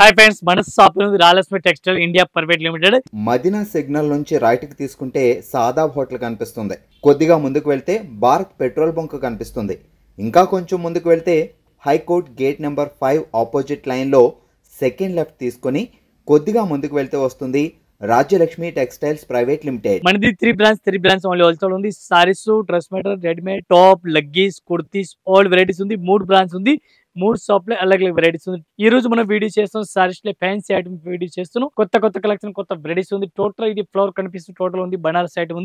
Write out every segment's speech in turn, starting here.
Hi friends, మన shop Rayalaseema textile India private limited. Madina signal నుంచి రైట్కి తీసుకుంటే సాదాబ్ హోటల్ కనిపిస్తుంది. కొద్దిగా ముందుకు వెళ్తే భారత్ పెట్రోల్ బంక్ కనిపిస్తుంది. ఇంకా కొంచెం ముందుకు వెళ్తే హైకోర్ట్ గేట్ నెంబర్ 5 ఆపోజిట్ లైన్లో సెకండ్ లెఫ్ట్ తీసుకొని కొద్దిగా ముందుకు వెళ్తే వస్తుంది రాజ్యలక్ష్మి టెక్స్టైల్స్ ప్రైవేట్ లిమిటెడ్. మనది త్రీ బ్రాంచ్ ఓన్లీ హోల్సేల్ ఉంది. Saris, dress material, readymade, top, leggings, kurtis, all varieties ఉంది. 3 బ్రాంచ్ ఉంది. 3 షాప్ లో అలాగే వెరైటీస్ ఉంది. ఈ రోజు మనం వీడియో చేస్తాం సారీస్ లో ఫ్యాన్సీ ఐటమ్ వీడియో చేస్తున్నాం. కొత్త కలెక్షన్, కొత్త వెరైటీస్ ఉంది. టోటల్ ఇది ఫ్లోర్ కనిపిస్తుంది. టోటల్ ఉంది. బనారస్ ఐటమ్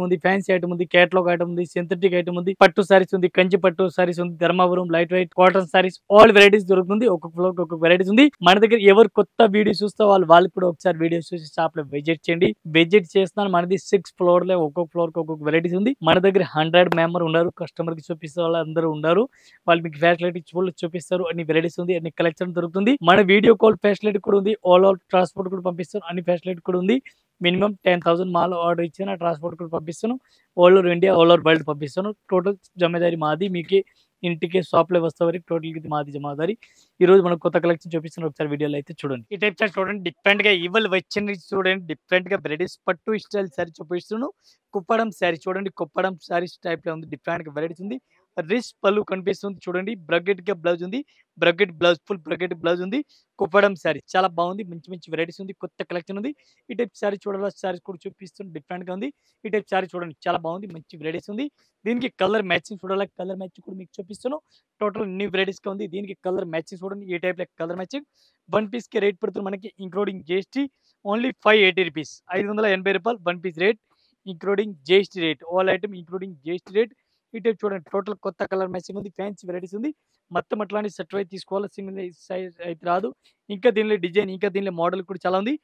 ఉంది, ఫ్యాన్సీ ఐటమ్ ఉంది, కేటలాగ్ ఐటమ్ ఉంది, సింథటిక్ ఐటమ్ ఉంది, పట్టు సారీస్ ఉంది, కంచి పట్టు సారీస్ ఉంది, Dharmavaram light weight cotton saris, all varieties దొరుకుతుంది. ఒక్కొక్క ఫ్లోర్ ఒక్కొక్క వెరైటీస్ ఉంది. మన దగ్గర ఎవరు కొత్త వీడియో చూస్తే వాళ్ళకి కూడా ఒకసారి వీడియో చూసి షాప్ లో విజిట్ చేయండి. విజిట్ చేస్తున్నాను. మనది 6 ఫ్లోర్ లో ఒక్కొక్క ఫ్లోర్ కి ఒక్కొక్క వెరైటీస్ ఉంది. మన దగ్గర 100 మెంబర్ ఉన్నారు. కస్టమర్ కి చూపిస్తే వాళ్ళు అందరూ ఉన్నారు. వాళ్ళు మీకు ఫ్యాసిలిటీ చూపిస్తారు. అన్ని వెరైటీస్ ఉంది, అన్ని కలెక్షన్ దొరుకుతుంది. మన వీడియో కాల్ ఫెసిలిటీ కూడా ఉంది. ఆల్ ట్రాన్స్పోర్ట్ కూడా పంపిస్తారు. అన్ని ఫెసిలిటీ కూడా ఉంది. మినిమం 10,000 మాల్ ఆర్డర్ ఇచ్చిన ట్రాన్స్పోర్ట్ కూడా పంపిస్తాను. All over India, all over world పంపిస్తాను. టోటల్ జమాదారి మాది. మీకు ఇంటికి షాప్ లో వస్తే వరకు టోటల్ ఇది మాది జమాదారి. ఈ రోజు మనం కొత్త కలెక్షన్ చూపిస్తున్నాం. ఒకసారి వీడియోలో అయితే చూడండి. ఈ టైప్ చూడండి, డిఫరెంట్ గా ఇవాళ వచ్చింది చూడండి. డిఫరెంట్ గా వెరైటీస్ పట్టు స్టైల్ సారీ చూపిస్తున్నాను. కుప్పడం శారీ చూడండి. కుప్పడం శారీస్ టైప్ లో ఉంది. డిఫరెంట్ గా వెరైటీస్ ఉంది. రిచ్ పళ్ళు కనిపిస్తుంది చూడండి. బ్రకెట్ గా బ్లౌజ్ ఉంది. Bracket blouse, full bracket blouse ఉంది. కుప్పడం శారీ చాలా బాగుంది. మంచి వెరైటీస్ ఉంది. కొత్త కలెక్షన్ ఉంది. ఈ టైప్ శారీ చూడాలి. శారీస్ కూడా చూపిస్తుంది. డిఫరెంట్ గా ఉంది. ఈ టైప్ శారీ చూడండి. చాలా బాగుంది. మంచి వెరైటీస్ ఉంది. దీనికి కలర్ మ్యాచింగ్ చూడాలి. కలర్ మ్యాచింగ్ కూడా మీకు చూపిస్తాను. టోటల్ న్యూ వెరైటీస్ గా ఉంది. దీనికి కలర్ మ్యాచింగ్ చూడండి. ఈ టైప్ లో కలర్ మ్యాచింగ్. 1 పీస్ కి రేట్ పడుతుంది మనకి ఇంక్లూడింగ్ జిఎస్టీ ఓన్లీ 580 రూపీస్. 580 రూపాయలు 1 piece rate including GST rate. All item including GST rate. ఈ టైప్ చూడండి. టోటల్ కొత్త కలర్ మ్యాచింగ్ ఉంది. ఫ్యాన్సీ వెరైటీస్ ఉంది. మొత్తం అట్లాంటి సెట్ అయితే తీసుకోవాలి. సింగిల్ సైజ్ అయితే రాదు. ఇంకా దీనిలో డిజైన్, ఇంకా దీనిలో మోడల్ కూడా చాలా ఉంది.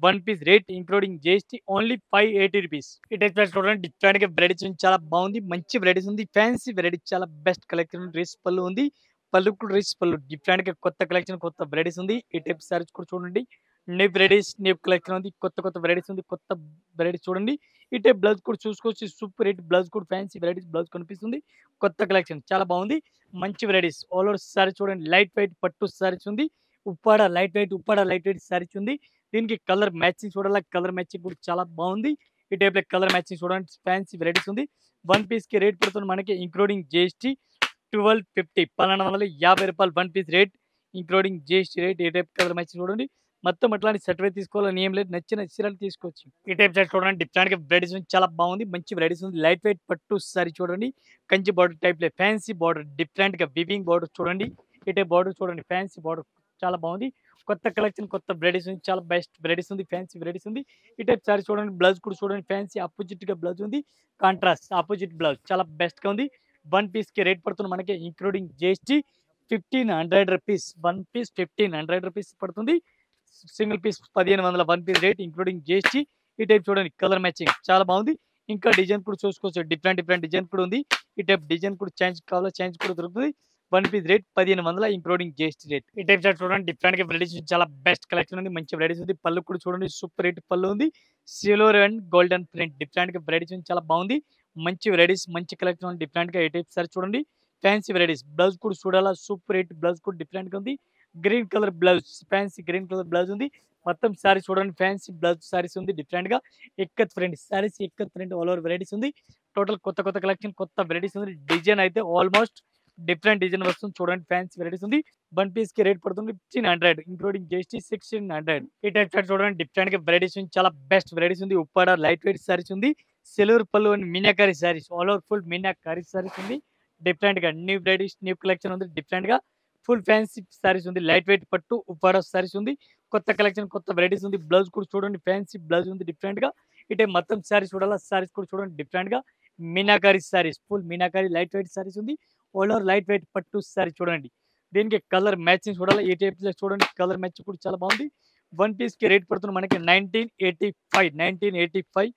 1 piece rate including GST only 580 rupees. ఈ టైప్ చూడండి. డిఫరెంట్ గా వెరైటీస్ ఉంది. చాలా బాగుంది. మంచి వెరైటీస్ ఉంది. ఫ్యాన్సీ వెరైటీ చాలా బెస్ట్ కలెక్షన్. డ్రెస్ పళ్ళు ఉంది. పళ్ళు కూడా డ్రెస్ పళ్ళు. డిఫరెంట్ గా కొత్త కలెక్షన్, కొత్త వెరైటీస్ ఉంది. ఈ టైప్ సారీస్ కూడా చూడండి. న్యూ వెరైటీస్, న్యూ కలెక్షన్ ఉంది. కొత్త వెరైటీస్ ఉంది. కొత్త వెరైటీస్ చూడండి. ఈ టైప్ బ్లౌజ్ కూడా చూసుకోవచ్చు. సూపర్ రేట్ బ్లౌజ్ కూడా ఫ్యాన్సీ వెరైటీస్ బ్లౌజ్ కనిపిస్తుంది. కొత్త కలెక్షన్ చాలా బాగుంది. మంచి వెరైటీస్ ఆల్ ఓవర్ సారీ చూడండి. లైట్ వెయిట్ పట్టు సారీస్ ఉంది. ఉప్పాడ లైట్ వెయిట్ సారీస్ ఉంది. దీనికి కలర్ మ్యాచింగ్ చూడాలి. కలర్ మ్యాచింగ్ కూడా చాలా బాగుంది. ఈ టైప్ లో కలర్ మ్యాచింగ్ చూడండి. ఫ్యాన్సీ వెరైటీస్ ఉంది. 1 పీస్ కి రేట్ పడుతుంది మనకి ఇంక్లూడింగ్ జిఎస్టీ 1250 1250 రూపాయలు 1 piece rate including GST rate. ఈ టైప్ కలర్ మ్యాచింగ్ చూడండి. మొత్తం అట్లాంటి సెట్ అయితే తీసుకోవాలని ఏం లేదు. నచ్చిన చీరలు తీసుకోవచ్చు. ఈ టైప్ సెట్ చూడండి. డిఫరెంట్ గా వెరైటీస్ ఉంది. చాలా బాగుంది. మంచి వెరైటీస్ ఉంది. లైట్ వెయిట్ పట్టు సారీ చూడండి. కంచి బార్డర్ టైప్ లో ఫ్యాన్సీ బార్డర్. డిఫరెంట్ గా వివింగ్ బార్డర్ చూడండి. ఈ టైప్ బార్డర్ చూడండి. ఫ్యాన్సీ బార్డర్ చాలా బాగుంది. కొత్త కలెక్షన్, కొత్త వెరైటీస్ ఉంది. చాలా బెస్ట్ వెరైటీస్ ఉంది. ఫ్యాన్సీ వెరైటీస్ ఉంది. ఈ టైప్ సారీ చూడండి. బ్లౌజ్ కూడా చూడండి. ఫ్యాన్సీ ఆపోజిట్ గా బ్లౌజ్ ఉంది. కాంట్రాస్ట్ ఆపోజిట్ బ్లౌజ్ చాలా బెస్ట్ గా ఉంది. 1 పీస్ కి రేట్ పడుతుంది మనకి including GST 1500 rupees. 1 piece 1500 rupees పడుతుంది. Single piece 1500. 1 piece rate including GST. ఈ టైప్ చూడండి. కలర్ మ్యాచింగ్ చాలా బాగుంది. ఇంకా డిజైన్ కూడా చూసుకోవచ్చు. డిఫరెంట్ డిజైన్ కూడా ఉంది. ఈ టైప్ డిజైన్ కూడా చేంజ్ కావాలో చేంజ్ కూడా దొరుకుతుంది. 1 piece rate 1500 including GST rate. ఈ టైప్ షర్ట్ చూడండి. డిఫరెంట్ గా వెరైటీస్ చాలా బెస్ట్ కలెక్షన్ ఉంది. మంచి వెరైటీస్ ఉంది. పళ్ళు కూడా చూడండి. సూపర్ రేట్ పళ్ళు ఉంది. Silver and golden print. Different గా వెరైటీస్ ఉంది. చాలా బాగుంది. మంచి వెరైటీస్, మంచి కలెక్షన్ ఉంది. డిఫరెంట్ గా ఈ టైప్ సార్ చూడండి. ఫ్యాన్సీ వెరైటీస్ బ్లౌజ్ కూడా చూడాలా. సూపర్ రేట్ బ్లౌజ్ కూడా డిఫరెంట్ గా ఉంది. Green colour blouse, fancy green colour blouse ఉంది. మొత్తం సారీ చూడండి. ఫ్యాన్సీ బ్లౌజ్ సారీస్ ఉంది. డిఫరెంట్ గా ikat friend saris, ikat friend all over varieties ఉంది. టోటల్ కొత్త కలెక్షన్, కొత్త వెరైటీస్ ఉంది. డిజైన్ అయితే ఆల్మోస్ట్ డిఫరెంట్ డిజైన్ వస్తుంది చూడండి. ఫ్యాన్సీ వెరైటీస్ ఉంది. 1 పీస్ కి రేట్ పడుతుంది 1500 ఇంక్లూడింగ్ జిఎస్టీ 1600. ఈ టైప్ షర్ట్ చూడండి. డిఫరెంట్ గా వెరైటీస్ ఉంది. చాలా బెస్ట్ వెరైటీస్ ఉంది. ఉప్పాడ లైట్ వెయిట్ సారీస్ ఉంది. సిల్వర్ పళ్ళు and meenakari saris all over full meenakari saris ఉంది. డిఫరెంట్ గా న్యూ వెరైటీస్, న్యూ కలెక్షన్ ఉంది. డిఫరెంట్ గా ఫుల్ ఫ్యాన్సీ సారీస్ ఉంది. లైట్ వెయిట్ పట్టు ఉప్పాడ సారీస్ ఉంది. కొత్త కలెక్షన్, కొత్త వెరైటీస్ ఉంది. బ్లౌజ్ కూడా చూడండి. ఫ్యాన్సీ బ్లౌజ్ ఉంది. డిఫరెంట్ గా ఇటే మొత్తం సారీస్ చూడాలా. సారీస్ కూడా చూడండి. డిఫరెంట్ గా meenakari saris, full meenakari light weight saris ఉంది. ఆల్ ఓవర్ లైట్ వెయిట్ పట్టు సారీ చూడండి. దీనికి కలర్ మ్యాచింగ్ చూడాలి. ఈ టైప్ లో చూడండి. కలర్ మ్యాచింగ్ కూడా చాలా బాగుంది. 1 పీస్ కి రేట్ పడుతుంది మనకి 1985.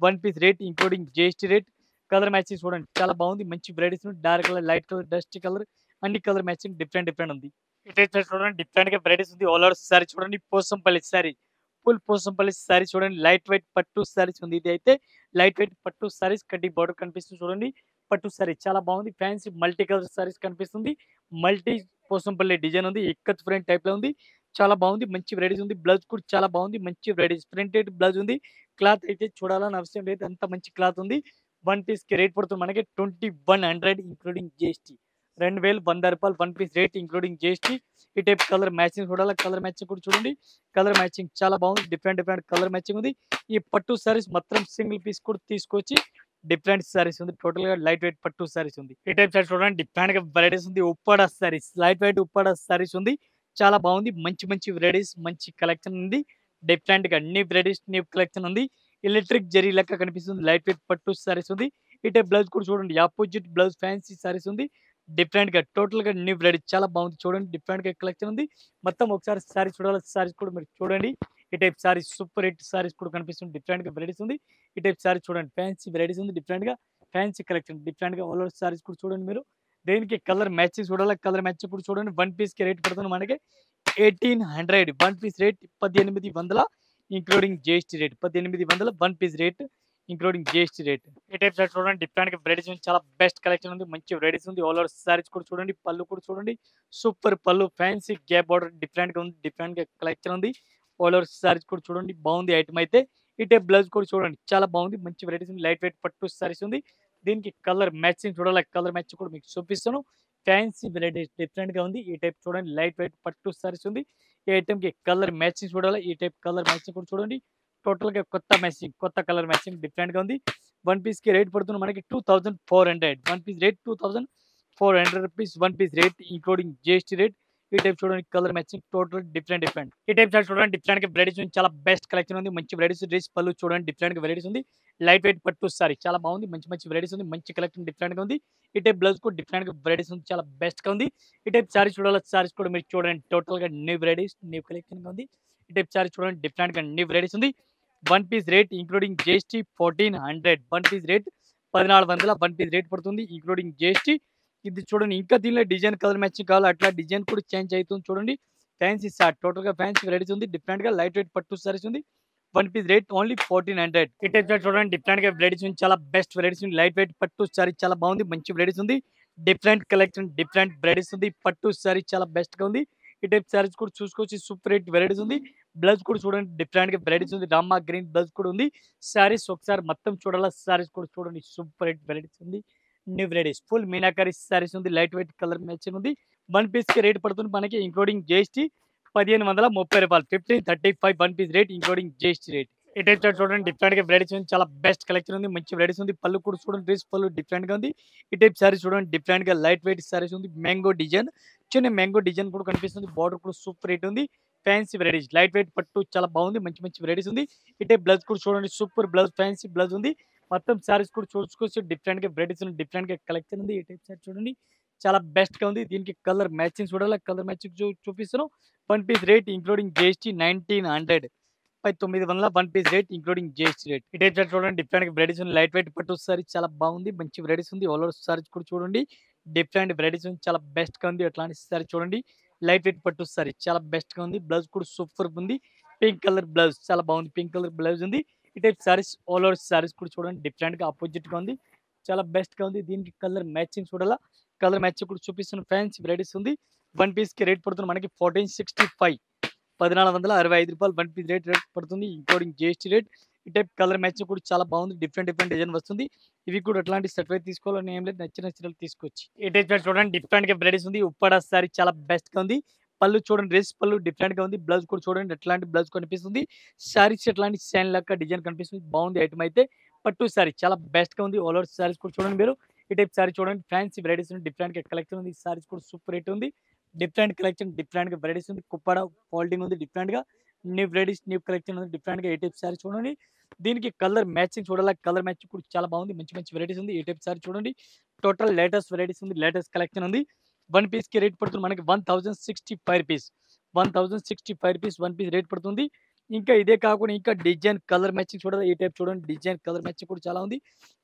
1 piece rate including GST rate. Colour matching చూడండి. చాలా బాగుంది. మంచి varieties dark colour, light colour, dust colour అన్ని కలర్ మ్యాచింగ్ డిఫరెంట్ ఉంది. ఈ టైప్ చూడండి. డిఫరెంట్ గా వెరైటీస్ ఉంది. ఆల్ ఓవర్ సారీ చూడండి. Pochampally sorry, full Pochampally sorry చూడండి. లైట్ వెయిట్ పట్టు సారీస్ ఉంది. ఇది అయితే లైట్ వెయిట్ పట్టు సారీస్ కడ్డీ బార్డర్ కనిపిస్తుంది చూడండి. పట్టు సారీ చాలా బాగుంది. ఫ్యాన్సీ మల్టీ కలర్ సారీస్ కనిపిస్తుంది. మల్టీ పోసంపల్లి డిజైన్ ఉంది. ఇక్కత్ ఫ్రెండ్ టైప్ లో ఉంది. చాలా బాగుంది. మంచి వెరైటీస్ ఉంది. బ్లౌజ్ కూడా చాలా బాగుంది. మంచి వెరైటీస్ ప్రింటెడ్ బ్లౌజ్ ఉంది. క్లాత్ అయితే చూడాలని అవసరం లేదు. అంత మంచి క్లాత్ ఉంది. వన్ పీస్‌కి రేట్ పడుతుంది మనకి 2100 ఇంక్లూడింగ్ జీఎస్టీ. రూ. 2100 one piece rate including GST. ఈ టైప్ కలర్ మ్యాచింగ్ చూడాలా. కలర్ మ్యాచింగ్ కూడా చూడండి. కలర్ మ్యాచింగ్ చాలా బాగుంది. డిఫరెంట్ డిఫరెంట్ కలర్ మ్యాచింగ్ ఉంది. ఈ పట్టు సారీస్ మొత్తం సింగిల్ పీస్ కూడా తీసుకొచ్చి డిఫరెంట్ సారీస్ ఉంది. టోటల్‌గా లైట్ వెయిట్ పట్టు సారీస్ ఉంది. ఈ టైప్ సారీస్ చూడండి డిఫరెంట్‌గా వెరైటీస్ ఉంది. ఉప్పాడ సారీస్ లైట్ వెయిట్ ఉప్పాడ సారీస్ ఉంది. చాలా బాగుంది. మంచి మంచి వెరైటీస్ మంచి కలెక్షన్ ఉంది. డిఫరెంట్‌గా అన్ని వెరైటీస్ న్యూ కలెక్షన్ ఉంది. ఎలక్ట్రిక్ జరీ లెక్క కనిపిస్తుంది. లైట్ వెయిట్ పట్టు సారీస్ ఉంది. ఈ టైప్ బ్లౌజ్ కూడా చూడండి. ఆపోజిట్ బ్లౌజ్ ఫ్యాన్సీ సారీస్ ఉంది. డిఫరెంట్‌గా టోటల్‌గా న్యూ వెరైటీ చాలా బాగుంది. చూడండి డిఫరెంట్‌గా కలెక్షన్ ఉంది. మొత్తం ఒకసారి సారీ చూడాలి. సారీస్ కూడా మీరు చూడండి. ఈ type saris super hit saris కూడా కనిపిస్తుంది. డిఫరెంట్‌గా వెరైటీస్ ఉంది. ఈ టైప్ సారీ చూడండి. ఫ్యాన్సీ వెరైటీస్ ఉంది. డిఫరెంట్‌గా ఫ్యాన్సీ కలెక్షన్ డిఫరెంట్‌గా ఆల్ ఓవర్ సారీస్ కూడా చూడండి మీరు. దేనికి కలర్ మ్యాచింగ్ చూడాలి. కలర్ మ్యాచింగ్ కూడా చూడండి. వన్ పీస్‌కి రేట్ పడుతుంది మనకి 1800 one piece rate 1800 including GST rate 1800 one piece rate including GST rate. ఈ టైప్ సారీ చూడండి. డిఫరెంట్‌గా వెరైటీస్ ఉంది. చాలా బెస్ట్ కలెక్షన్ ఉంది. మంచి వెరైటీస్ ఉంది. ఆల్ ఓవర్ సారీస్ కూడా చూడండి. పళ్ళు కూడా చూడండి. సూపర్ పళ్ళు ఫ్యాన్సీ గ్యాప్ బార్డర్ డిఫరెంట్‌గా ఉంది. డిఫరెంట్‌గా కలెక్షన్ ఉంది. ఆల్ ఓవర్ సారీస్ కూడా చూడండి. బాగుంది ఐటమ్ అయితే. ఈ టైప్ బ్లౌజ్ కూడా చూడండి. చాలా బాగుంది. మంచి వెరైటీస్ ఉంది. లైట్ వెయిట్ పట్టు సారీస్ ఉంది. దీనికి కలర్ మ్యాచింగ్ చూడాలి. కలర్ మ్యాచింగ్ కూడా మీకు చూపిస్తాను. ఫ్యాన్సీ వెరైటీస్ డిఫరెంట్‌గా ఉంది. ఈ టైప్ చూడండి. లైట్ వెయిట్ పట్టు సారీస్ ఉంది. ఈ ఐటెమ్‌కి కలర్ మ్యాచింగ్ చూడాలి. ఈ టైప్ కలర్ మ్యాచింగ్ కూడా చూడండి. టోటల్‌గా కొత్త మ్యాచింగ్, కొత్త కలర్ మ్యాచింగ్ డిఫరెంట్‌గా ఉంది. వన్ పీస్‌కి రేట్ పడుతుంది మనకి 2400 one piece rate 2400 rupees one piece rate including GST rate. ఈ టైప్ చూడండి. Colour matching total different different. ఈ టైప్ సారీ చూడండి. డిఫరెంట్‌గా వెరైటీస్ ఉంది. చాలా బెస్ట్ కలెక్షన్ ఉంది. మంచి వెరైటీస్ డ్రెస్ పళ్ళు చూడండి. డిఫరెంట్‌గా వెరైటీస్ ఉంది. లైట్ వెయిట్ పట్టు సారీ చాలా బాగుంది. మంచి మంచి వెరైటీస్ ఉంది. మంచి కలెక్షన్ డిఫరెంట్‌గా ఉంది. ఈ టైప్ బ్లౌజ్ కూడా డిఫరెంట్‌గా వెరైటీస్ ఉంది. చాలా బెస్ట్‌గా ఉంది. ఈ టైప్ సారీ చూడాలి. సారీస్ కూడా మీరు చూడండి. టోటల్‌గా న్యూ వెరైటీస్ న్యూ కలెక్షన్‌గా ఉంది. ఈ టైప్ సారీ చూడండి. డిఫరెంట్‌గా న్యూ వెరైటీస్ ఉంది. One piece rate including GST 1400 one piece rate 1400 one piece rate పడుతుంది ఇంక్లూడింగ్ జీఎస్టీ. ఇది చూడండి. ఇంకా దీనిలో డిజైన్ కలర్ మ్యాచింగ్ కావాలి. అట్లా డిజైన్ కూడా చేంజ్ అవుతుంది చూడండి. ఫ్యాన్సీ షార్ట్ టోటల్‌గా ఫ్యాన్సీ వెరైటీస్ ఉంది. డిఫరెంట్‌గా లైట్ వెయిట్ పట్టు సారీస్ ఉంది. One piece rate only 1400. ఈ టైప్ సారీ చూడండి. డిఫరెంట్‌గా వెరైటీస్ ఉంది. చాలా బెస్ట్ వెరైటీస్ ఉంది. లైట్ వెయిట్ పట్టు సారీ చాలా బాగుంది. మంచి వెరైటీస్ ఉంది. డిఫరెంట్ కలెక్షన్ డిఫరెంట్ వెరైటీస్ ఉంది. పట్టు సారీ చాలా బెస్ట్‌గా ఉంది. ఈ టైప్ సారీస్ కూడా చూసుకోవచ్చు. సూపర్ హిట్ వెరైటీస్ ఉంది. బ్లౌజ్ కూడా చూడండి. డిఫరెంట్‌గా వెరైటీస్ ఉంది. రామా గ్రీన్ బ్లౌజ్ కూడా ఉంది. సారీస్ ఒకసారి మొత్తం చూడాలా. సారీస్ కూడా చూడండి. సూపర్ హిట్ వెరైటీస్ ఉంది. New varieties full meenakari saris ఉంది. లైట్ వెయిట్ కలర్ మ్యాచింగ్ ఉంది. వన్ పీస్‌కి రేట్ పడుతుంది మనకి ఇంక్లూడింగ్ జీఎస్టీ రూ. 1530 1535 one piece rate including GST rate. ఈ టైప్ చార్ట్ చూడండి. డిఫరెంట్‌గా వెరైటీస్ ఉంది. చాలా బెస్ట్ కలెక్షన్ ఉంది. మంచి వెరైటీస్ ఉంది. పళ్ళు కూడా చూడండి. డ్రెస్ పళ్ళు డిఫరెంట్‌గా ఉంది. ఈ టైప్ సారీస్ చూడండి. డిఫరెంట్‌గా లైట్ వెయిట్ సారీస్ ఉంది. మ్యాంగో డిజైన్ చిన్న మ్యాంగో డిజైన్ కూడా కనిపిస్తుంది. బార్డర్ కూడా సూపర్ హిట్ ఉంది. ఫ్యాన్సీ వెరైటీస్ లైట్ వెయిట్ పట్టు చాలా బాగుంది. మంచి మంచి వెరైటీస్ ఉంది. ఈ టైప్ బ్లౌజ్ కూడా చూడండి. సూపర్ బ్లౌజ్ ఫ్యాన్సీ బ్లౌజ్ ఉంది. మొత్తం సారీస్ కూడా చూసుకోవచ్చు. డిఫరెంట్‌గా వెరైటీస్ ఉంది. డిఫరెంట్‌గా కలెక్షన్ ఉంది. ఈ టైప్ సారీ చూడండి. చాలా బెస్ట్‌గా ఉంది. దీనికి కలర్ మ్యాచింగ్ చూడాలి. కలర్ మ్యాచింగ్ చూపిస్తున్నాను. One piece rate including GST 1900 900 one piece rate including GST rate. ఈ టైప్ సారీ చూడండి. డిఫరెంట్ వెరైటీస్ ఉంది. లైట్ వెయిట్ పట్టు సారీ చాలా బాగుంది. మంచి వెరైటీస్ ఉంది. ఆల్ ఓవర్ సారీస్ కూడా చూడండి. డిఫరెంట్ వెరైటీస్ ఉంది. చాలా బెస్ట్‌గా ఉంది. అట్లాంటి సారీ చూడండి. లైట్ వెయిట్ పట్టు సారీ చాలా బెస్ట్‌గా ఉంది. బ్లౌజ్ కూడా సూపర్ ఉంది. పింక్ కలర్ బ్లౌజ్ చాలా బాగుంది. పింక్ కలర్ బ్లౌజ్ ఉంది. ఈ type saris all over saris కూడా చూడండి. డిఫరెంట్‌గా ఆపోజిట్‌గా ఉంది. చాలా బెస్ట్‌గా ఉంది. దీనికి కలర్ మ్యాచింగ్ చూడాలా. కలర్ మ్యాచింగ్ కూడా చూపిస్తున్న ఫ్యాన్సీ వెరైటీస్ ఉంది. వన్ పీస్‌కి రేట్ పడుతుంది మనకి 1465 1465 వన్ పీస్ రేట్ పడుతుంది ఇంక్లూడింగ్ జీఎస్టీ రేట్. ఈ టైప్ కలర్ మ్యాచింగ్ కూడా చాలా బాగుంది. డిఫరెంట్ డిఫరెంట్ డిజైన్ వస్తుంది. ఇవి కూడా అట్లాంటి సర్టిఫైడ్ తీసుకోవాలని ఏం లేదు. నచ్చిన నచ్చినట్లు తీసుకోవచ్చు. ఈ టైప్ చూడండి. డిఫరెంట్‌గా వెరైటీస్ ఉంది. ఉప్పాడ సారీ చాలా బెస్ట్‌గా ఉంది. పళ్ళు చూడండి. డ్రెస్ పళ్ళు డిఫరెంట్‌గా ఉంది. బ్లౌజ్ కూడా చూడండి. ఎట్లాంటి బ్లౌజ్ కనిపిస్తుంది. సారీస్ ఎట్లాంటి శాన్ లెక్క డిజైన్ కనిపిస్తుంది. బాగుంది ఐటమ్ అయితే. పట్టు సారీ చాలా బెస్ట్‌గా ఉంది. ఆల్ ఓవర్ సారీస్ కూడా చూడండి మీరు. ఈ టైప్ సారీ చూడండి. ఫ్యాన్సీ వెరైటీస్ ఉంది. డిఫరెంట్‌గా కలెక్షన్ ఉంది. సారీస్ కూడా సూపర్ హిట్ ఉంది. డిఫరెంట్ కలెక్షన్ డిఫరెంట్‌గా వెరైటీస్ ఉంది. కుప్పాడ ఫోల్డింగ్ ఉంది. డిఫరెంట్‌గా న్యూ వెరైటీస్ న్యూ కలెక్షన్ ఉంది. డిఫరెంట్‌గా ఈ టైప్ సారీ చూడండి. దీనికి కలర్ మ్యాచింగ్ చూడాలి. కలర్ మ్యాచింగ్ కూడా చాలా బాగుంది. మంచి మంచి వెరైటీస్ ఉంది. ఈ టైప్ సారీ చూడండి. టోటల్ లేటెస్ట్ వెరైటీస్ ఉంది. లేటెస్ట్ కలెక్షన్ ఉంది. వన్ పీస్‌కి రేట్ పడుతుంది మనకి 1065 rupees 1065 rupees one piece rate పడుతుంది. ఇంకా ఇదే కాకుండా ఇంకా డిజైన్ కలర్ మ్యాచింగ్ చూడాలి. ఈ టైప్ చూడండి. డిజైన్ కలర్ మ్యాచింగ్ కూడా చాలా ఉంది.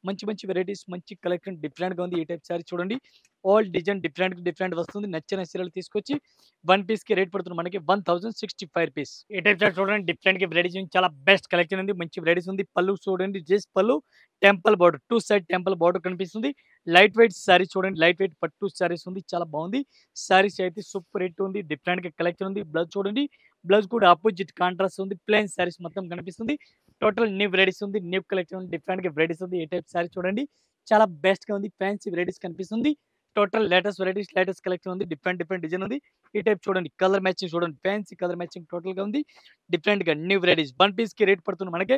మంచి మంచి వెరైటీస్ మంచి కలెక్షన్ డిఫరెంట్‌గా ఉంది. ఈ టైప్ సారీ చూడండి. ఆల్ డిజైన్ డిఫరెంట్ వస్తుంది. నచ్చిన చీరలు తీసుకొచ్చి 1 పీస్‌కి రేట్ పడుతుంది మనకి 1065 రూపీస్. ఈ టైప్ చార్ట్ చూడండి డిఫరెంట్‌గా వెరైటీస్ ఉంది. చాలా బెస్ట్ కలెక్షన్ ఉంది. మంచి వెరైటీస్ ఉంది. పళ్ళు చూడండి జస్ట్ పళ్ళు temple border 2 side temple border కనిపిస్తుంది. లైట్ వెయిట్ సారీ చూడండి. లైట్ వెయిట్ పట్టు సారీస్ ఉంది. చాలా బాగుంది. సారీస్ అయితే సూపర్ హిట్ ఉంది. డిఫరెంట్‌గా కలెక్షన్ ఉంది. బ్లౌజ్ చూడండి. బ్లౌజ్ కూడా అపోజిట్ కాంట్రాస్ట్ ఉంది. ప్లెయిన్ సారీస్ మొత్తం కనిపిస్తుంది. టోటల్ న్యూ వెరైటీస్ ఉంది. న్యూ కలెక్షన్ ఉంది. డిఫరెంట్‌గా వెరైటీస్ ఉంది. ఈ టైప్ సారీ చూడండి. చాలా బెస్ట్‌గా ఉంది. ఫ్యాన్సీ వెరైటీస్ కనిపిస్తుంది. Total latest varieties, latest collection ఉంది. డిఫరెంట్ డిజైన్ ఉంది. ఈ టైప్ చూడండి. కలర్ మ్యాచింగ్ చూడండి. ఫ్యాన్సీ కలర్ మ్యాచింగ్ టోటల్‌గా ఉంది. డిఫరెంట్‌గా న్యూ వెరైటీస్ 1 పీస్‌కి రేట్ పడుతుంది మనకి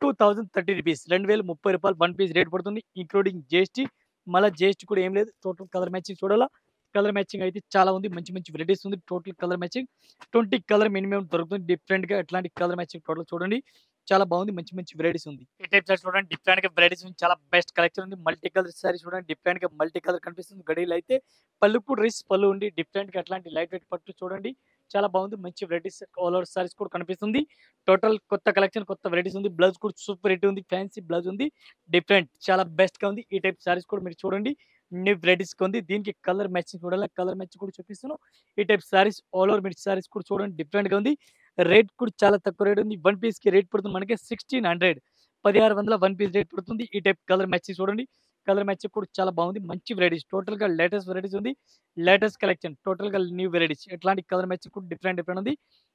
2030 రూపీస్. రూ. 2030 1 పీస్ రేట్ పడుతుంది. Including GST. మళ్ళా జీఎస్టీ కూడా ఏం లేదు. టోటల్ కలర్ మ్యాచింగ్ చూడాలా. కలర్ మ్యాచింగ్ అయితే చాలా ఉంది. మంచి వెరైటీస్ ఉంది. Total colour matching 20 colour minimum దొరుకుతుంది. డిఫరెంట్‌గా అట్లాంటి కలర్ మ్యాచింగ్ టోటల్ చూడండి. చాలా బాగుంది. మంచి వెరైటీస్ ఉంది. ఈ టైప్ సారీస్ చూడండి. డిఫరెంట్‌గా వెరైటీస్ ఉంది. చాలా బెస్ట్ కలెక్షన్ ఉంది. మల్టీ కలర్ సారీ చూడండి. డిఫరెంట్‌గా మల్టీ కలర్ కనిపిస్తుంది. గడియలు అయితే పళ్ళు కూడా రిచ్ పళ్ళు ఉంది. డిఫరెంట్‌గా అట్లాంటి లైట్ వెయిట్ పట్టు చూడండి. చాలా బాగుంది. మంచి వెరైటీస్ ఆల్ ఓవర్ సారీస్ కూడా కనిపిస్తుంది. టోటల్ కొత్త కలెక్షన్, కొత్త వెరైటీస్ ఉంది. బ్లౌజ్ కూడా సూపర్ హిట్ ఉంది. ఫ్యాన్సీ బ్లౌజ్ ఉంది. డిఫరెంట్ చాలా బెస్ట్‌గా ఉంది. ఈ టైప్ సారీస్ కూడా మీరు చూడండి. న్యూ వెరైటీస్‌గా ఉంది. దీనికి కలర్ మ్యాచింగ్ చూడాలి. కలర్ మ్యాచింగ్ కూడా చూపిస్తున్నాను. ఈ టైప్ సారీస్ ఆల్ ఓవర్ మీరు సారీస్ కూడా చూడండి. డిఫరెంట్‌గా ఉంది. రేట్ కూడా చాలా తక్కువ రేట్ ఉంది. 1 పీస్‌కి రేట్ పడుతుంది మనకి 1600 1600 1 పీస్ రేట్ పడుతుంది. ఈ టైప్ కలర్ మ్యాచింగ్ చూడండి. కలర్ మ్యాచింగ్ కూడా చాలా బాగుంది. మంచి వెరైటీస్ టోటల్‌గా లేటెస్ట్ వెరైటీస్ ఉంది. లేటెస్ట్ కలెక్షన్ టోటల్‌గా న్యూ వెరైటీస్. ఎట్లాంటి కలర్ మ్యాచింగ్ కూడా డిఫరెంట్ ఉంది.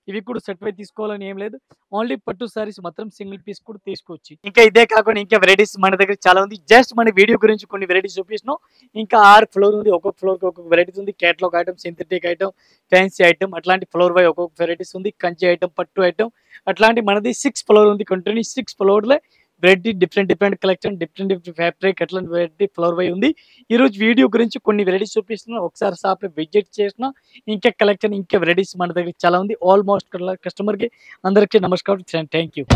ఇవి కూడా సెట్ వైస్ తీసుకోవాలని ఏం లేదు. ఓన్లీ పట్టు సారీస్ మాత్రం సింగిల్ పీస్ కూడా తీసుకోవచ్చు. ఇంకా ఇదే కాకుండా ఇంకా వెరైటీస్ మన దగ్గర చాలా ఉంది. జస్ట్ మన వీడియో గురించి కొన్ని వెరైటీస్ చూపిస్తున్నాం. ఇంకా 6 ఫ్లోర్ ఉంది. ఒక్కొక్క ఫ్లోర్‌కి ఒక్కొక్క వెరైటీస్ ఉంది. Catalogue item, synthetic item, fancy item అట్లాంటి ఫ్లోర్ వై ఒక్కొక్క వెరైటీస్ ఉంది. కంచి ఐటమ్, పట్టు ఐటమ్ అట్లాంటి మనది 6 ఫ్లోర్ ఉంది. కంటిన్యూ 6 ఫ్లోర్‌లో variety different collection, different fabric అట్లాంటి వెరైటీ ఫ్లోర్ వై ఉంది. ఈ రోజు వీడియో గురించి కొన్ని వెరైటీస్ చూపిస్తున్నాం. ఒకసారి షాప్‌లో విజిట్ చేసినా ఇంకా కలెక్షన్, ఇంకా వెరైటీస్ మన దగ్గర చాలా ఉంది. ఆల్మోస్ట్ కస్టమర్‌కి అందరికీ నమస్కారం. Thank you.